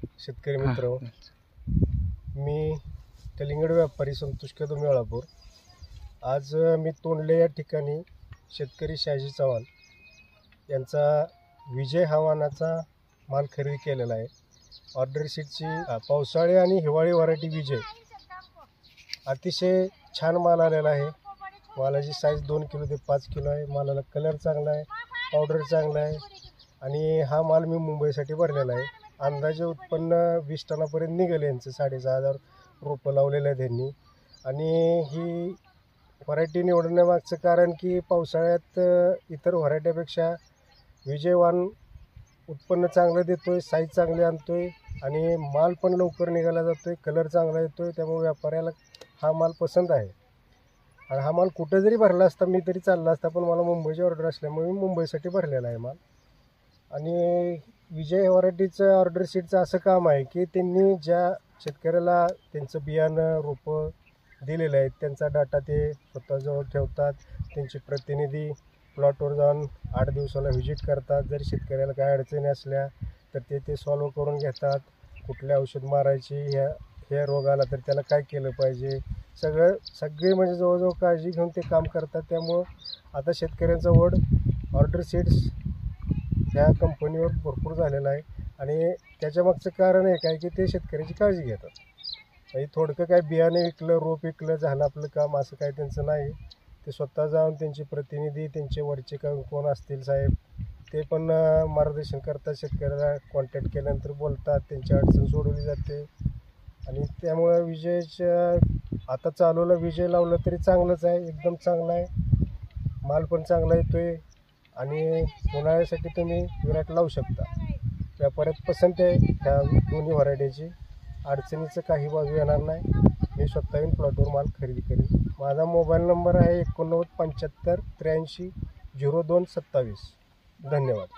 शेतकरी मित्र, मी कलिंगड व्यापारी संतोष कदम वेळापूर। आज मी तोंडले या ठिकाणी शेतकरी शहाजी चव्हाण यांचा विजय हवानाचा माल खरेदी केलेला आहे। ऑर्डर शीटची पावसाळी आणि हिवाळी व्हरायटी विजय अतिशय छान माल आलेला आहे। मालाची साईज 2 किलो ते 5 किलो आहे। मालाला कलर चांगला आहे, पावडर चांगला आहे आणि हा माल मी मुंबईसाठी भरलेला आहे। अंदाजे उत्पन्न 20 टनापर्यंत निघेल यांचं। 6,500 रोपं लावलेले आहेत त्यांनी। आणि ही व्हरायटी निवडण्यामागचं कारण की पावसाळ्यात इतर व्हरायटीपेक्षा विजयवान उत्पन्न चांगलं देतोय, साईज चांगली आणतोय आणि माल पण लवकर निघाला जातोय, कलर चांगला येतोय। त्यामुळे व्यापाऱ्याला हा माल पसंत आहे। आणि हा माल कुठं जरी भरला असता मी तरी चालला असता, पण मला मुंबईची ऑर्डर असल्यामुळे मी मुंबईसाठी भरलेला आहे माल। आणि विजय व्हरायटीचं ऑर्डर शीटचं असं काम आहे की त्यांनी ज्या शेतकऱ्याला त्यांचं बियाणं रोपं दिलेलं आहे त्यांचा डाटा ते स्वतःजवळ ठेवतात। त्यांचे प्रतिनिधी प्लॉटवर जाऊन 8 दिवसाला व्हिजिट करतात। जर शेतकऱ्याला काय अडचणी असल्या तर ते सॉल्व करून घेतात। कुठले औषध मारायची, ह्या रोग आला तर त्याला काय केलं पाहिजे, सगळे म्हणजे जवळजवळ काळजी घेऊन ते काम करतात। त्यामुळं आता शेतकऱ्यांचा ओढ ऑर्डर शीट्स ह्या कंपनीवर भरपूर झालेला आहे। आणि त्याच्या मागचं कारण एक आहे की ते शेतकऱ्याची काळजी घेतात। म्हणजे थोडकं काय बियाणे विकलं, रोप विकलं, झालं आपलं काम, असं काय त्यांचं नाही। ते स्वतः जाऊन त्यांचे प्रतिनिधी, त्यांचे वरचे कोण असतील साहेब, ते पण मार्गदर्शन करतात। शेतकऱ्याला कॉन्टॅक्ट केल्यानंतर बोलतात, त्यांची अडचण सोडवली जाते। आणि त्यामुळं विजयच्या आता चालूला विजय लावलं तरी चांगलंच आहे, एकदम चांगला आहे। माल पण चांगला येतोय आणि उन्हाळ्यासाठी तुम्ही विराट लावू शकता। व्यापाऱ्यात पसंत आहे ह्या दोन्ही व्हरायटीची। अडचणीचं काही बाजू येणार नाही। मी स्वतः येऊन प्लॉटवर माल खरेदी करेन। माझा मोबाईल नंबर आहे 89 75 83 02 27। धन्यवाद।